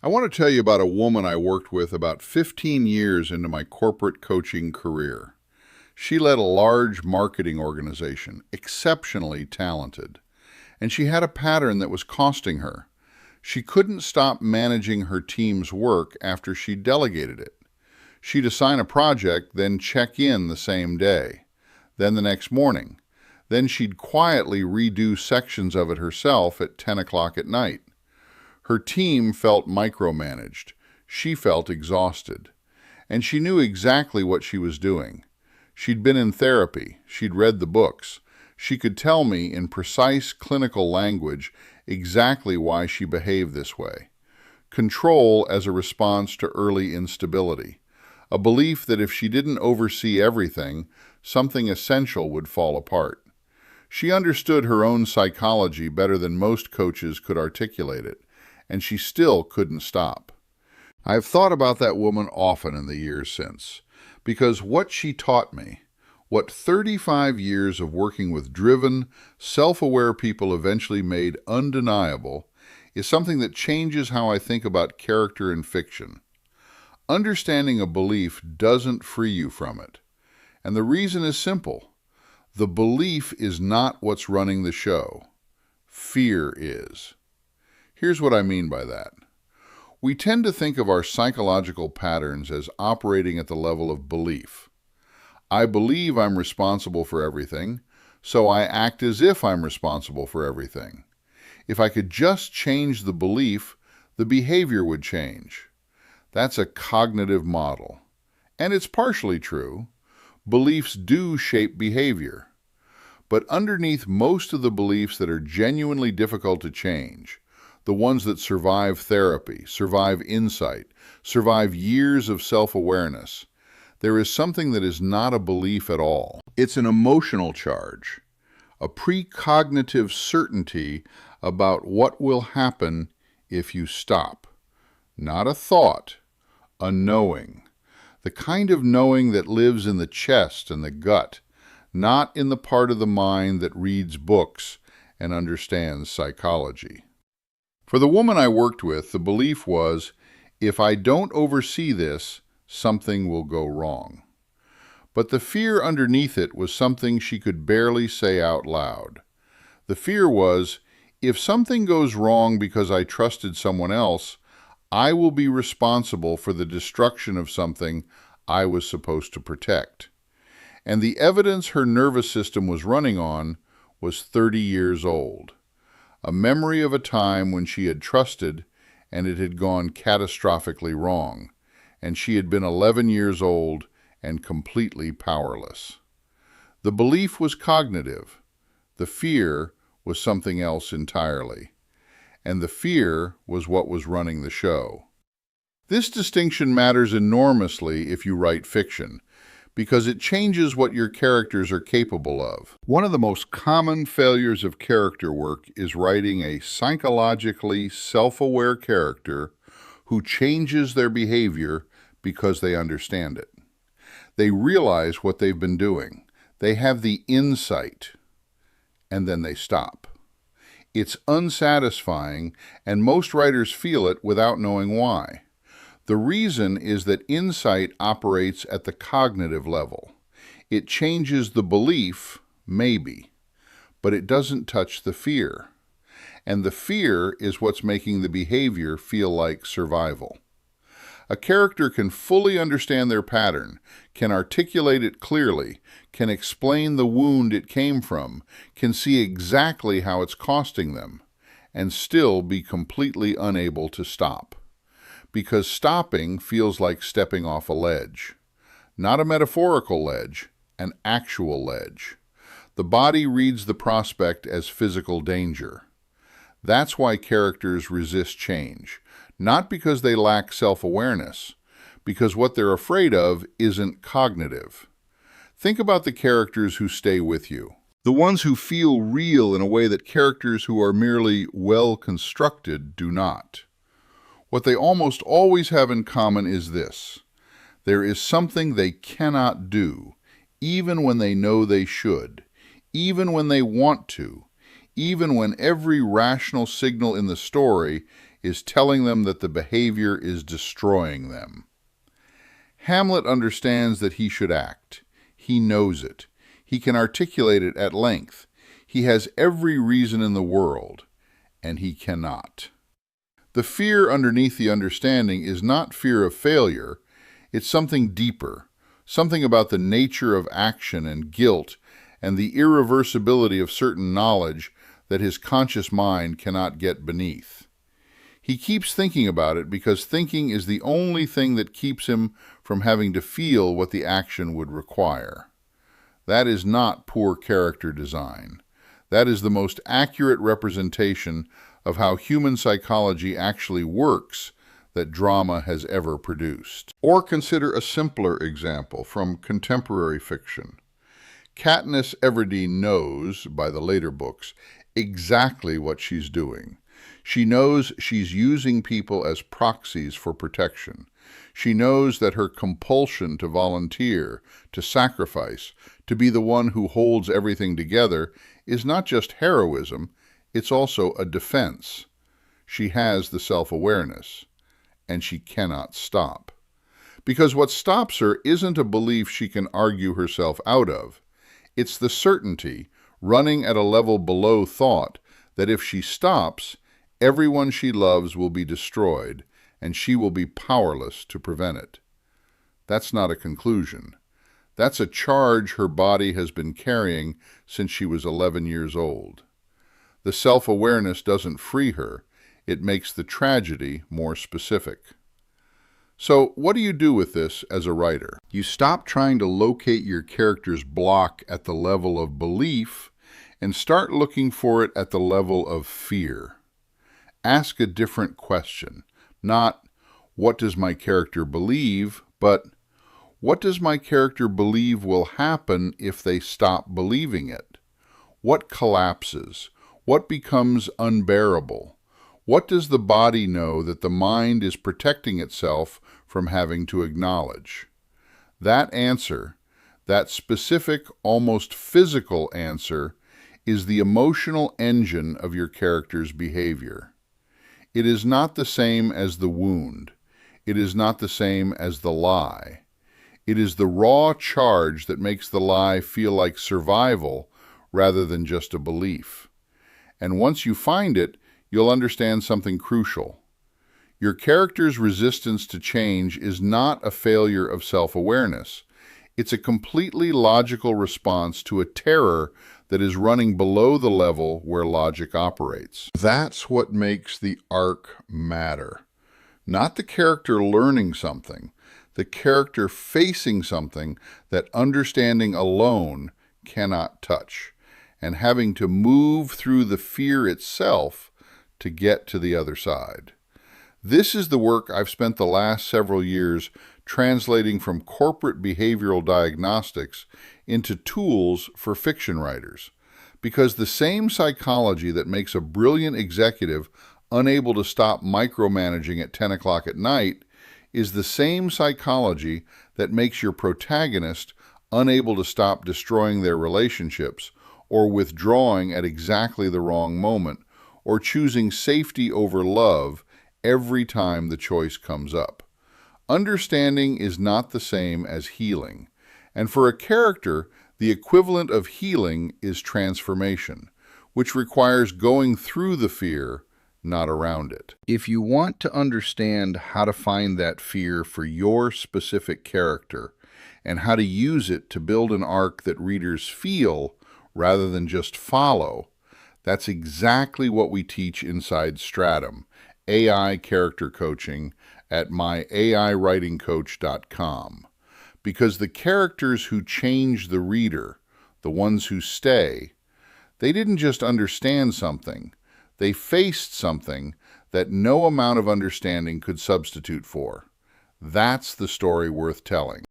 I want to tell you about a woman I worked with about 15 years into my corporate coaching career. She led a large marketing organization, exceptionally talented, and she had a pattern that was costing her. She couldn't stop managing her team's work after she delegated it. She'd assign a project, then check in the same day, then the next morning. Then she'd quietly redo sections of it herself at 10 o'clock at night. Her team felt micromanaged. She felt exhausted. And she knew exactly what she was doing. She'd been in therapy. She'd read the books. She could tell me in precise clinical language exactly why she behaved this way. Control as a response to early instability. A belief that if she didn't oversee everything, something essential would fall apart. She understood her own psychology better than most coaches could articulate it, and she still couldn't stop. I've thought about that woman often in the years since, because what she taught me, what 35 years of working with driven, self-aware people eventually made undeniable, is something that changes how I think about character in fiction. Understanding a belief doesn't free you from it, and the reason is simple. The belief is not what's running the show. Fear is. Here's what I mean by that. We tend to think of our psychological patterns as operating at the level of belief. I believe I'm responsible for everything, so I act as if I'm responsible for everything. If I could just change the belief, the behavior would change. That's a cognitive model. And it's partially true. Beliefs do shape behavior. But underneath most of the beliefs that are genuinely difficult to change, the ones that survive therapy, survive insight, survive years of self-awareness, there is something that is not a belief at all. It's an emotional charge, a precognitive certainty about what will happen if you stop. Not a thought, a knowing. The kind of knowing that lives in the chest and the gut, not in the part of the mind that reads books and understands psychology. For the woman I worked with, the belief was, if I don't oversee this, something will go wrong. But the fear underneath it was something she could barely say out loud. The fear was, if something goes wrong because I trusted someone else, I will be responsible for the destruction of something I was supposed to protect. And the evidence her nervous system was running on was 30 years old. A memory of a time when she had trusted and it had gone catastrophically wrong, and she had been 11 years old and completely powerless. The belief was cognitive. The fear was something else entirely. And the fear was what was running the show. This distinction matters enormously if you write fiction, because it changes what your characters are capable of. One of the most common failures of character work is writing a psychologically self-aware character who changes their behavior because they understand it. They realize what they've been doing. They have the insight, and then they stop. It's unsatisfying, and most writers feel it without knowing why. The reason is that insight operates at the cognitive level. It changes the belief, maybe, but it doesn't touch the fear. And the fear is what's making the behavior feel like survival. A character can fully understand their pattern, can articulate it clearly, can explain the wound it came from, can see exactly how it's costing them, and still be completely unable to stop. Because stopping feels like stepping off a ledge. Not a metaphorical ledge, an actual ledge. The body reads the prospect as physical danger. That's why characters resist change. Not because they lack self-awareness, because what they're afraid of isn't cognitive. Think about the characters who stay with you. The ones who feel real in a way that characters who are merely well-constructed do not. What they almost always have in common is this. There is something they cannot do, even when they know they should, even when they want to, even when every rational signal in the story is telling them that the behavior is destroying them. Hamlet understands that he should act. He knows it. He can articulate it at length. He has every reason in the world, and he cannot. The fear underneath the understanding is not fear of failure. It's something deeper, something about the nature of action and guilt and the irreversibility of certain knowledge that his conscious mind cannot get beneath. He keeps thinking about it because thinking is the only thing that keeps him from having to feel what the action would require. That is not poor character design. That is the most accurate representation of how human psychology actually works that drama has ever produced. Or consider a simpler example from contemporary fiction. Katniss Everdeen knows, by the later books, exactly what she's doing. She knows she's using people as proxies for protection. She knows that her compulsion to volunteer, to sacrifice, to be the one who holds everything together is not just heroism, it's also a defense. She has the self-awareness, and she cannot stop. Because what stops her isn't a belief she can argue herself out of. It's the certainty, running at a level below thought, that if she stops, everyone she loves will be destroyed, and she will be powerless to prevent it. That's not a conclusion. That's a charge her body has been carrying since she was 11 years old. The self-awareness doesn't free her. It makes the tragedy more specific. So what do you do with this as a writer? You stop trying to locate your character's block at the level of belief and start looking for it at the level of fear. Ask a different question. Not, what does my character believe, but what does my character believe will happen if they stop believing it? What collapses? What becomes unbearable? What does the body know that the mind is protecting itself from having to acknowledge? That answer, that specific, almost physical answer, is the emotional engine of your character's behavior. It is not the same as the wound. It is not the same as the lie. It is the raw charge that makes the lie feel like survival rather than just a belief. And once you find it, you'll understand something crucial. Your character's resistance to change is not a failure of self-awareness. It's a completely logical response to a terror that is running below the level where logic operates. That's what makes the arc matter. Not the character learning something, the character facing something that understanding alone cannot touch, and having to move through the fear itself to get to the other side. This is the work I've spent the last several years translating from corporate behavioral diagnostics into tools for fiction writers. Because the same psychology that makes a brilliant executive unable to stop micromanaging at 10 o'clock at night is the same psychology that makes your protagonist unable to stop destroying their relationships or withdrawing at exactly the wrong moment or choosing safety over love every time the choice comes up. Understanding is not the same as healing, and for a character, the equivalent of healing is transformation, which requires going through the fear, not around it. If you want to understand how to find that fear for your specific character and how to use it to build an arc that readers feel rather than just follow, that's exactly what we teach inside Stratum, AI character coaching, at myAIwritingcoach.com. Because the characters who change the reader, the ones who stay, they didn't just understand something, they faced something that no amount of understanding could substitute for. That's the story worth telling.